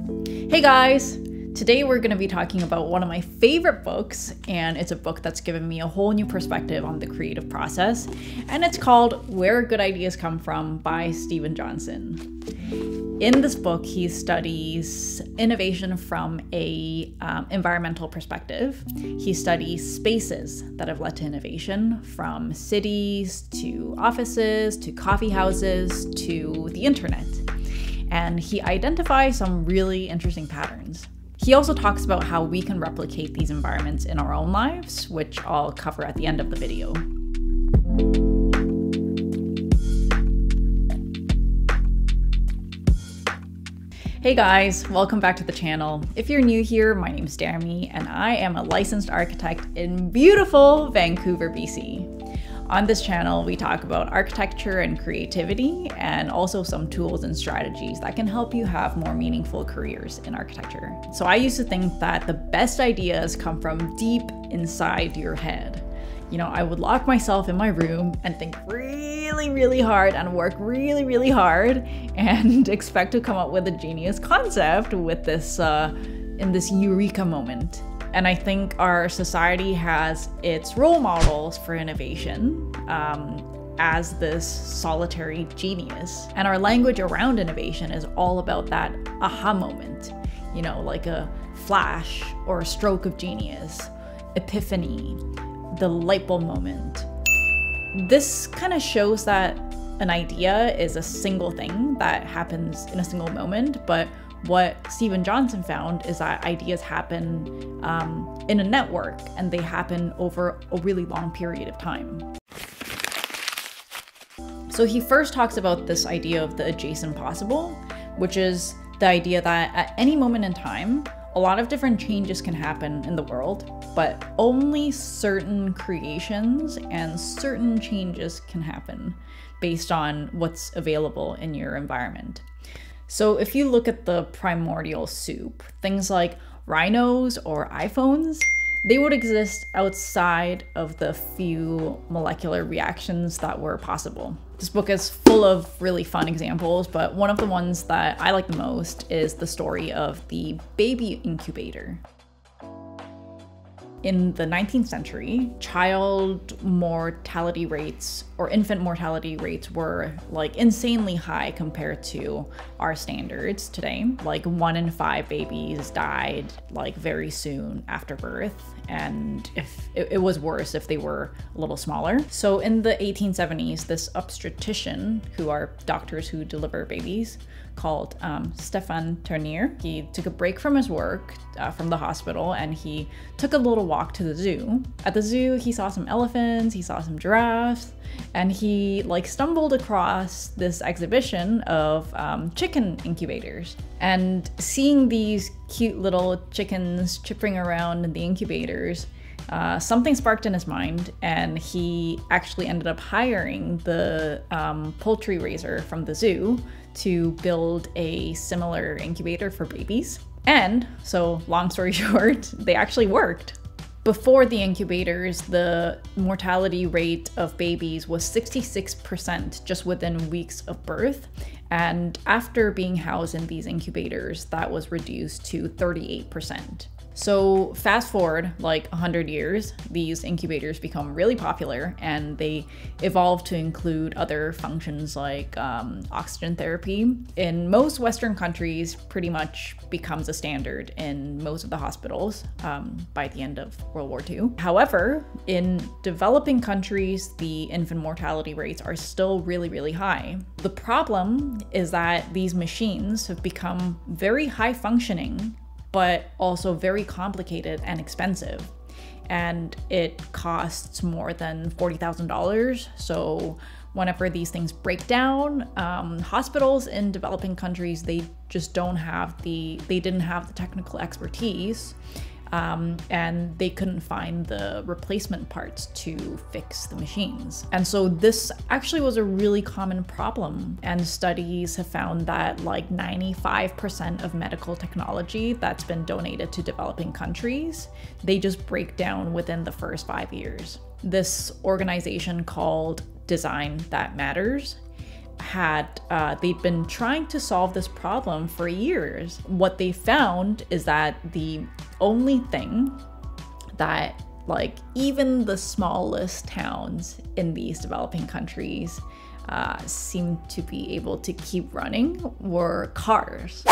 Hey guys! Today we're going to be talking about one of my favorite books, and it's a book that's given me a whole new perspective on the creative process, and it's called Where Good Ideas Come From by Steven Johnson. In this book, he studies innovation from a environmental perspective. He studies spaces that have led to innovation, from cities to offices to coffee houses to the internet. And he identifies some really interesting patterns. He also talks about how we can replicate these environments in our own lives, which I'll cover at the end of the video. Hey guys, welcome back to the channel. If you're new here, my name's Jeremy, and I am a licensed architect in beautiful Vancouver, BC. On this channel, we talk about architecture and creativity, and also some tools and strategies that can help you have more meaningful careers in architecture. So I used to think that the best ideas come from deep inside your head. You know, I would lock myself in my room and think really hard and work really hard and expect to come up with a genius concept with this in this eureka moment. And I think our society has its role models for innovation as this solitary genius. And our language around innovation is all about that aha moment, you know, like a flash or a stroke of genius, epiphany, the light bulb moment. This kind of shows that an idea is a single thing that happens in a single moment, but what Steven Johnson found is that ideas happen in a network, and they happen over a really long period of time. So he first talks about this idea of the adjacent possible, which is the idea that at any moment in time, a lot of different changes can happen in the world, but only certain creations and certain changes can happen based on what's available in your environment. So if you look at the primordial soup, things like rhinos or iPhones, they would exist outside of the few molecular reactions that were possible. This book is full of really fun examples, but one of the ones that I like the most is the story of the baby incubator. In the 19th century, child mortality rates or infant mortality rates were like insanely high compared to our standards today. Like 1 in 5 babies died like very soon after birth, and if it was worse if they were a little smaller. So in the 1870s, this obstetrician, who are doctors who deliver babies, called Stefan Ternier. He took a break from his work from the hospital, and he took a little walk to the zoo. At the zoo, he saw some elephants, he saw some giraffes, and he stumbled across this exhibition of chicken incubators. And seeing these cute little chickens chipping around in the incubators, something sparked in his mind, and he actually ended up hiring the poultry raiser from the zoo to build a similar incubator for babies. And so, long story short, they actually worked. Before the incubators, the mortality rate of babies was 66% just within weeks of birth. And after being housed in these incubators, that was reduced to 38%. So fast forward like 100 years, these incubators become really popular, and they evolve to include other functions like oxygen therapy. In most Western countries, pretty much becomes a standard in most of the hospitals by the end of World War II. However, in developing countries, the infant mortality rates are still really high. The problem is that these machines have become very high functioning, but also very complicated and expensive. And it costs more than $40,000. So whenever these things break down, hospitals in developing countries, they just didn't have the technical expertise, and they couldn't find the replacement parts to fix the machines. And so this actually was a really common problem, and studies have found that like 95% of medical technology that's been donated to developing countries, they just break down within the first 5 years. This organization called Design That Matters they'd been trying to solve this problem for years. What they found is that the only thing that like even the smallest towns in these developing countries seem to be able to keep running were cars.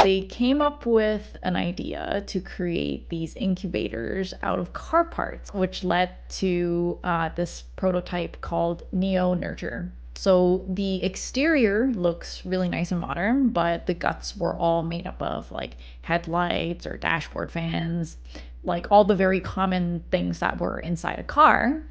They came up with an idea to create these incubators out of car parts, which led to this prototype called Neo-Nurture. So the exterior looks really nice and modern, but the guts were all made up of like headlights or dashboard fans, like all the very common things that were inside a car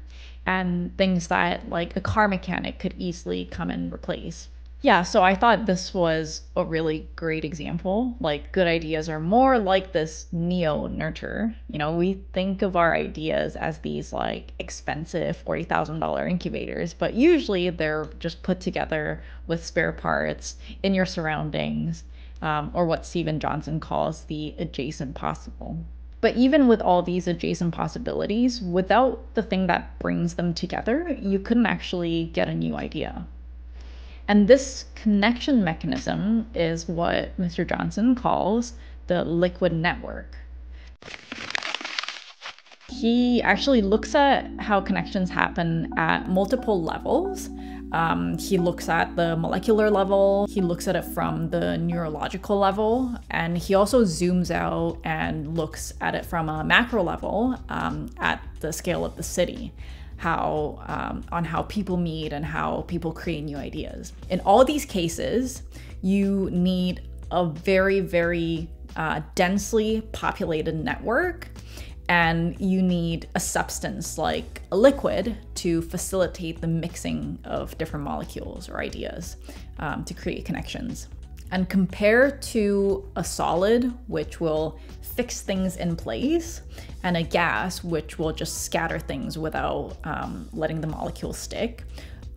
and things that like a car mechanic could easily come and replace. Yeah, so I thought this was a really great example. Like, good ideas are more like this neo-nurture. You know, we think of our ideas as these like expensive $40,000 incubators, but usually they're just put together with spare parts in your surroundings, or what Steven Johnson calls the adjacent possible. But even with all these adjacent possibilities, without the thing that brings them together, you couldn't actually get a new idea. And this connection mechanism is what Mr. Johnson calls the liquid network. He actually looks at how connections happen at multiple levels. He looks at the molecular level, he looks at it from the neurological level, and he also zooms out and looks at it from a macro level at the scale of the city. On how people meet and how people create new ideas. In all these cases, you need a very, very densely populated network, and you need a substance like a liquid to facilitate the mixing of different molecules or ideas to create connections. And compared to a solid, which will fix things in place, and a gas, which will just scatter things without letting the molecules stick,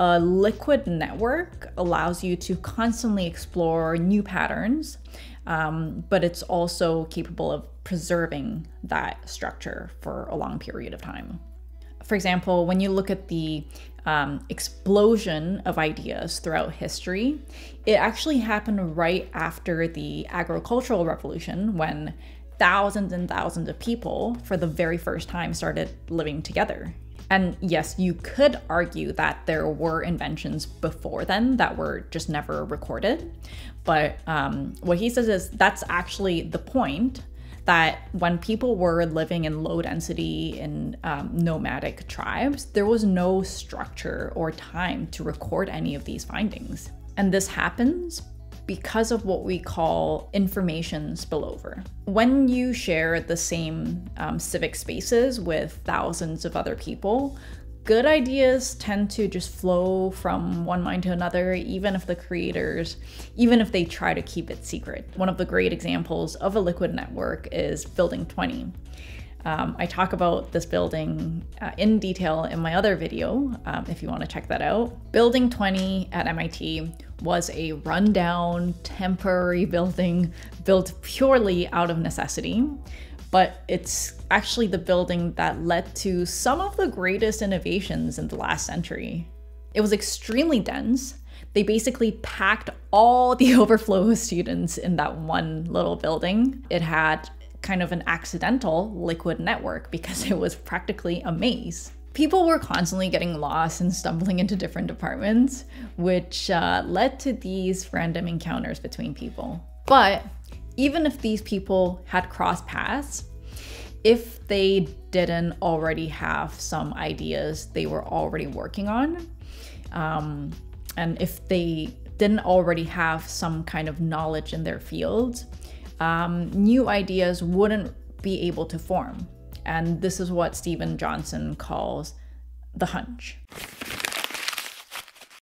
a liquid network allows you to constantly explore new patterns, but it's also capable of preserving that structure for a long period of time. For example, when you look at the explosion of ideas throughout history, it actually happened right after the agricultural revolution, when thousands and thousands of people for the very first time started living together. And yes, you could argue that there were inventions before then that were just never recorded. But what he says is that's actually the point, that when people were living in low density in nomadic tribes, there was no structure or time to record any of these findings. And this happens because of what we call information spillover. When you share the same civic spaces with thousands of other people, good ideas tend to just flow from one mind to another, even if they try to keep it secret. One of the great examples of a liquid network is Building 20. I talk about this building in detail in my other video, if you want to check that out. Building 20 at MIT was a rundown, temporary building built purely out of necessity, but it's actually the building that led to some of the greatest innovations in the last century. It was extremely dense. They basically packed all the overflow students in that one little building. It had kind of an accidental liquid network because it was practically a maze. People were constantly getting lost and stumbling into different departments, which led to these random encounters between people. But even if these people had crossed paths, if they didn't already have some ideas they were already working on, and if they didn't already have some kind of knowledge in their field, new ideas wouldn't be able to form. And this is what Steven Johnson calls the hunch,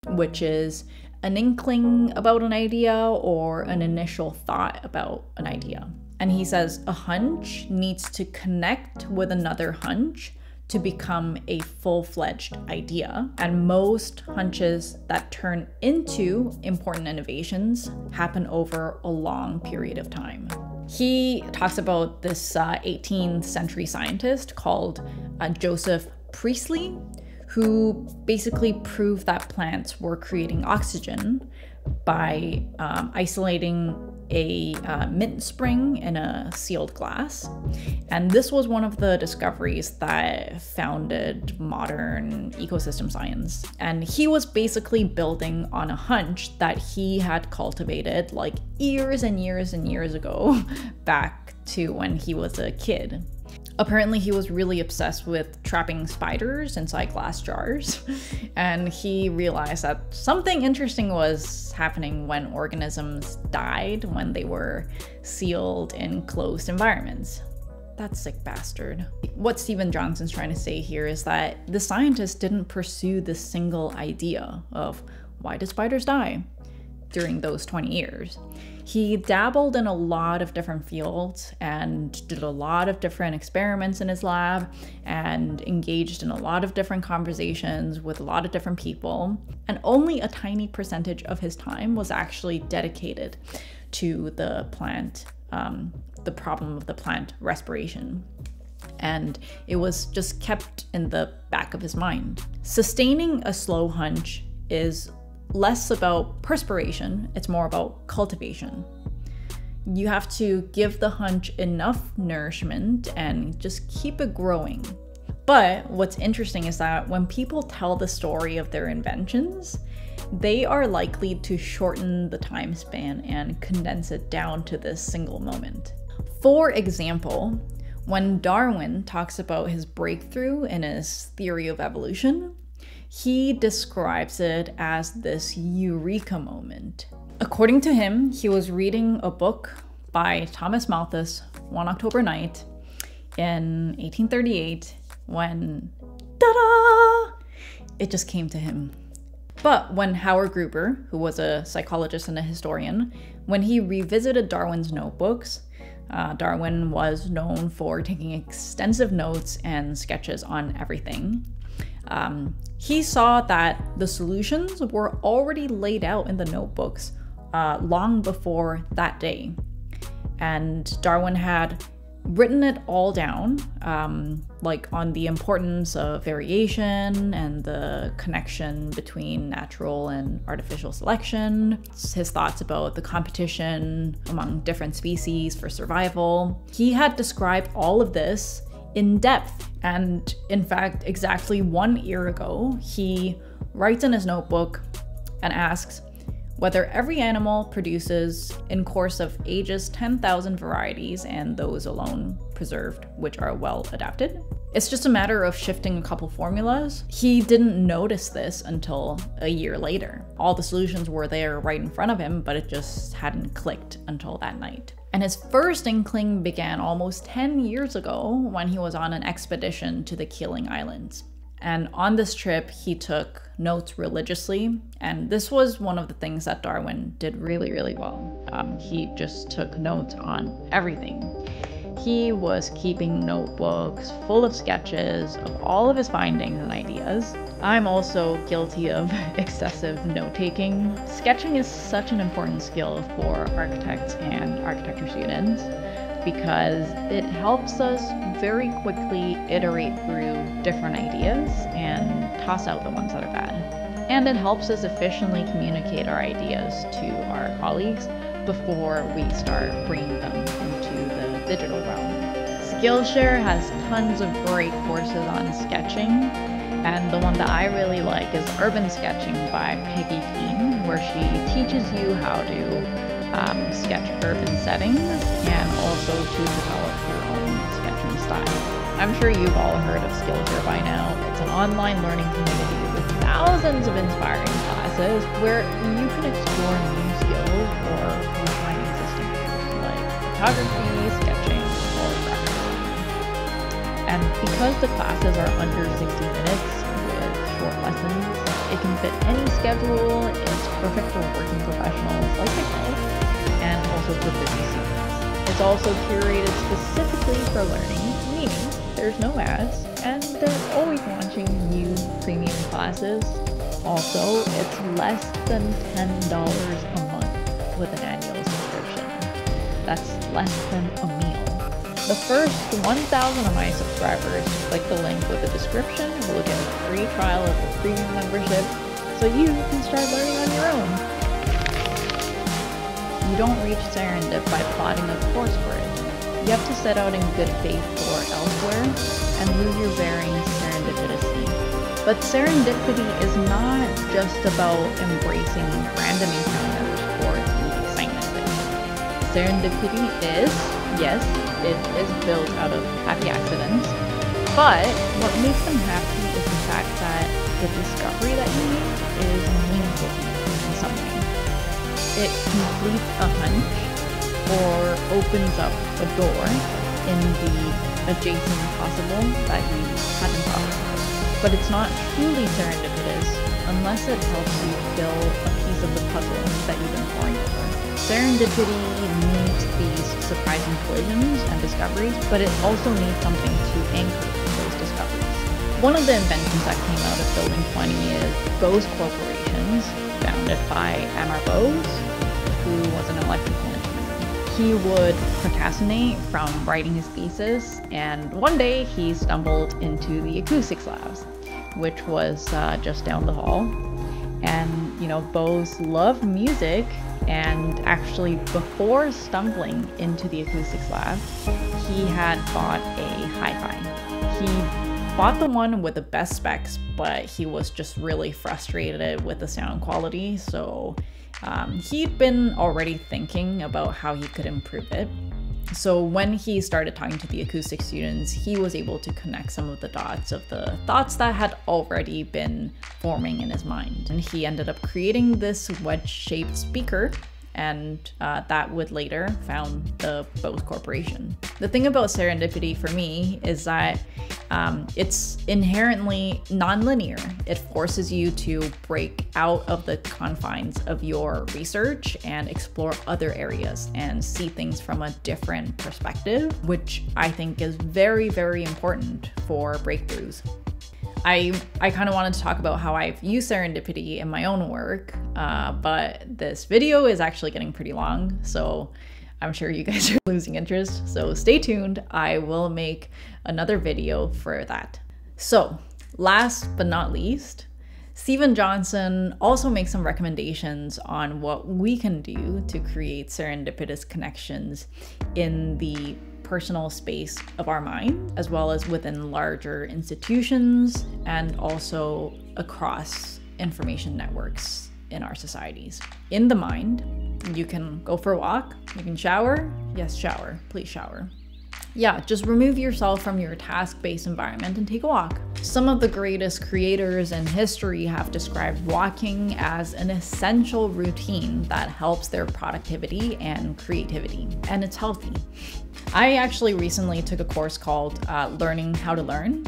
which is an inkling about an idea or an initial thought about an idea. And he says a hunch needs to connect with another hunch to become a full-fledged idea. And most hunches that turn into important innovations happen over a long period of time. He talks about this 18th century scientist called Joseph Priestley, who basically proved that plants were creating oxygen by isolating a mint spring in a sealed glass. And this was one of the discoveries that founded modern ecosystem science. And he was basically building on a hunch that he had cultivated like years and years and years ago, back to when he was a kid. Apparently he was really obsessed with trapping spiders inside glass jars, and he realized that something interesting was happening when organisms died when they were sealed in closed environments. That sick bastard. What Steven Johnson's trying to say here is that the scientist didn't pursue this single idea of why did spiders die during those 20 years. He dabbled in a lot of different fields and did a lot of different experiments in his lab and engaged in a lot of different conversations with a lot of different people. And only a tiny percentage of his time was actually dedicated to the plant, the problem of the plant respiration. And it was just kept in the back of his mind. Sustaining a slow hunch is less about perspiration, it's more about cultivation. You have to give the hunch enough nourishment and just keep it growing. But what's interesting is that when people tell the story of their inventions, they are likely to shorten the time span and condense it down to this single moment. For example, when Darwin talks about his breakthrough in his theory of evolution, he describes it as this eureka moment. According to him, he was reading a book by Thomas Malthus one October night in 1838 when, ta-da! It just came to him. But when Howard Gruber, who was a psychologist and a historian, when he revisited Darwin's notebooks, Darwin was known for taking extensive notes and sketches on everything. He saw that the solutions were already laid out in the notebooks long before that day. And Darwin had written it all down, like on the importance of variation and the connection between natural and artificial selection, his thoughts about the competition among different species for survival. He had described all of this in depth. And in fact, exactly 1 year ago, he writes in his notebook and asks whether every animal produces in course of ages 10,000 varieties and those alone preserved, which are well adapted. It's just a matter of shifting a couple formulas. He didn't notice this until a year later. All the solutions were there right in front of him, but it just hadn't clicked until that night. And his first inkling began almost 10 years ago when he was on an expedition to the Keeling Islands. And on this trip, he took notes religiously. And this was one of the things that Darwin did really, really well. He just took notes on everything. He was keeping notebooks full of sketches of all of his findings and ideas. I'm also guilty of excessive note-taking. Sketching is such an important skill for architects and architecture students because it helps us very quickly iterate through different ideas and toss out the ones that are bad. And it helps us efficiently communicate our ideas to our colleagues before we start bringing them into the digital realm. Skillshare has tons of great courses on sketching, and the one that I really like is Urban Sketching by Peggy Keane, where she teaches you how to sketch urban settings and also to develop your own sketching style. I'm sure you've all heard of Skillshare by now. It's an online learning community with thousands of inspiring classes where you can explore new skills or refine existing ones like photography, sketching, or graphic design. And because the classes are under 60 minutes with short lessons, it can fit any schedule. It's perfect for working professionals like myself and also for busy students. It's also curated specifically for learning, meaning there's no ads, and they're always launching new premium classes. Also, it's less than $10 a month with an annual subscription. That's less than a meal. The first 1,000 of my subscribers to click the link with the description will get a free trial of the premium membership so you can start learning on your own. You don't reach Serendip by plotting a course for it. You have to set out in good faith or elsewhere and lose your bearings serendipitously. But serendipity is not just about embracing random encounters for the excitement of it. Serendipity is, yes, it is built out of happy accidents, but what makes them happy is the fact that the discovery that you make is meaningful in some way. It completes a hunch or opens up a door in the adjacent possible that you hadn't thought of. But it's not truly serendipitous unless it helps you fill a piece of the puzzle that you've been poring over. Serendipity needs these surprising collisions and discoveries, but it also needs something to anchor those discoveries. One of the inventions that came out of Building 20 is Bose Corporations, founded by M.R. Bose, who was an electrical engineer. He would procrastinate from writing his thesis, and one day he stumbled into the acoustics labs, which was just down the hall. And, you know, Bose loved music, and actually before stumbling into the acoustics lab, he had bought a hi-fi. He bought the one with the best specs, but he was just really frustrated with the sound quality, so he'd been already thinking about how he could improve it. So when he started talking to the acoustic students, he was able to connect some of the dots of the thoughts that had already been forming in his mind. And he ended up creating this wedge-shaped speaker, and that would later found the Bose Corporation. The thing about serendipity for me is that it's inherently non-linear. It forces you to break out of the confines of your research and explore other areas and see things from a different perspective, which I think is very, very important for breakthroughs. I kind of wanted to talk about how I've used serendipity in my own work, but this video is actually getting pretty long, so I'm sure you guys are losing interest. So stay tuned, I will make another video for that. So last but not least, Steven Johnson also makes some recommendations on what we can do to create serendipitous connections in the personal space of our mind, as well as within larger institutions and also across information networks in our societies. In the mind, you can go for a walk, you can shower. Yes, shower, please shower. Yeah, just remove yourself from your task-based environment and take a walk. Some of the greatest creators in history have described walking as an essential routine that helps their productivity and creativity, and it's healthy. I actually recently took a course called Learning How to Learn,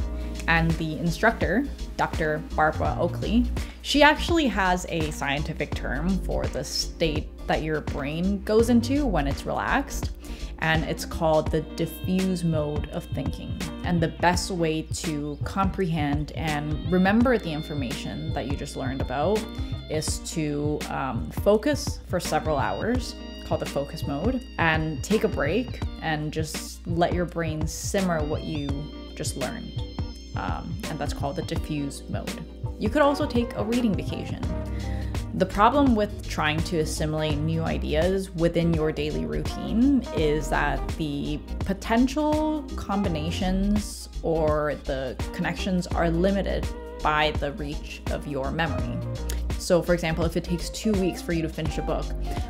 and the instructor, Dr. Barbara Oakley, she actually has a scientific term for the state that your brain goes into when it's relaxed, and it's called the diffuse mode of thinking. And the best way to comprehend and remember the information that you just learned about is to focus for several hours, called the focus mode, and take a break and just let your brain simmer what you just learned. And that's called the diffuse mode. You could also take a reading vacation. The problem with trying to assimilate new ideas within your daily routine is that the potential combinations or the connections are limited by the reach of your memory. So for example, if it takes 2 weeks for you to finish a book,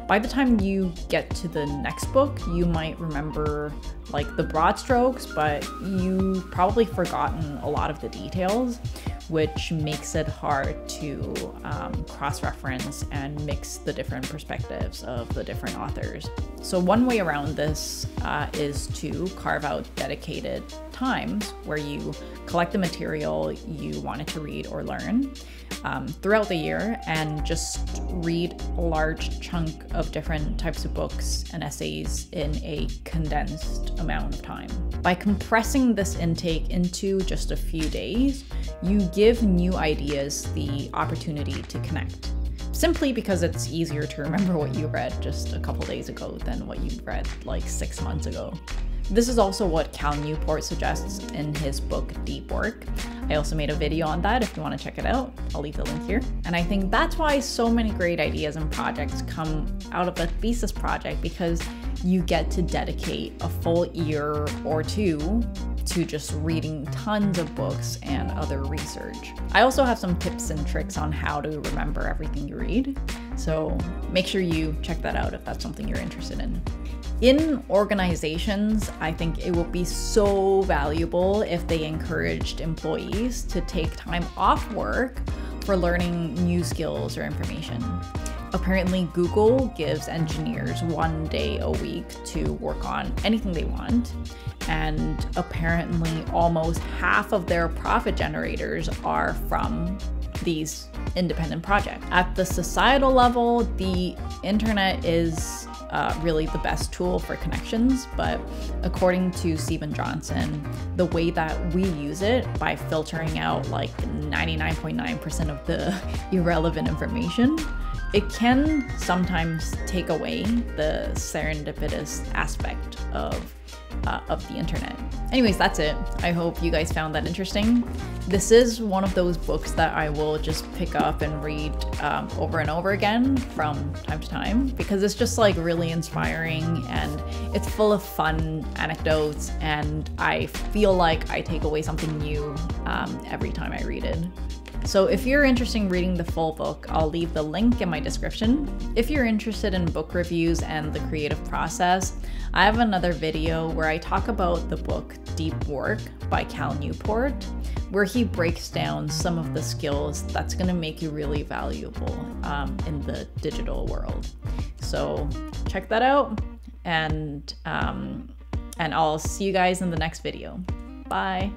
by the time you get to the next book, you might remember like the broad strokes, but you've probably forgotten a lot of the details, which makes it hard to cross-reference and mix the different perspectives of the different authors. So one way around this is to carve out dedicated times where you collect the material you wanted to read or learn throughout the year and just read a large chunk of different types of books and essays in a condensed amount of time. By compressing this intake into just a few days, you give new ideas the opportunity to connect. Simply because it's easier to remember what you read just a couple days ago than what you read like 6 months ago. This is also what Cal Newport suggests in his book, Deep Work. I also made a video on that if you want to check it out. I'll leave the link here. And I think that's why so many great ideas and projects come out of a thesis project, because you get to dedicate a full year or two to just reading tons of books and other research. I also have some tips and tricks on how to remember everything you read, so make sure you check that out if that's something you're interested in. In organizations, I think it would be so valuable if they encouraged employees to take time off work for learning new skills or information. Apparently, Google gives engineers 1 day a week to work on anything they want, and apparently almost half of their profit generators are from these independent projects. At the societal level, the internet is really the best tool for connections, but according to Stephen Johnson, the way that we use it, by filtering out like 99.9% of the irrelevant information, it can sometimes take away the serendipitous aspect of the internet. Anyways, that's it. I hope you guys found that interesting. This is one of those books that I will just pick up and read over and over again from time to time, because it's just like really inspiring and it's full of fun anecdotes, and I feel like I take away something new every time I read it. So if you're interested in reading the full book, I'll leave the link in my description. If you're interested in book reviews and the creative process, I have another video where I talk about the book Deep Work by Cal Newport, where he breaks down some of the skills that's going to make you really valuable in the digital world. So check that out, and I'll see you guys in the next video. Bye.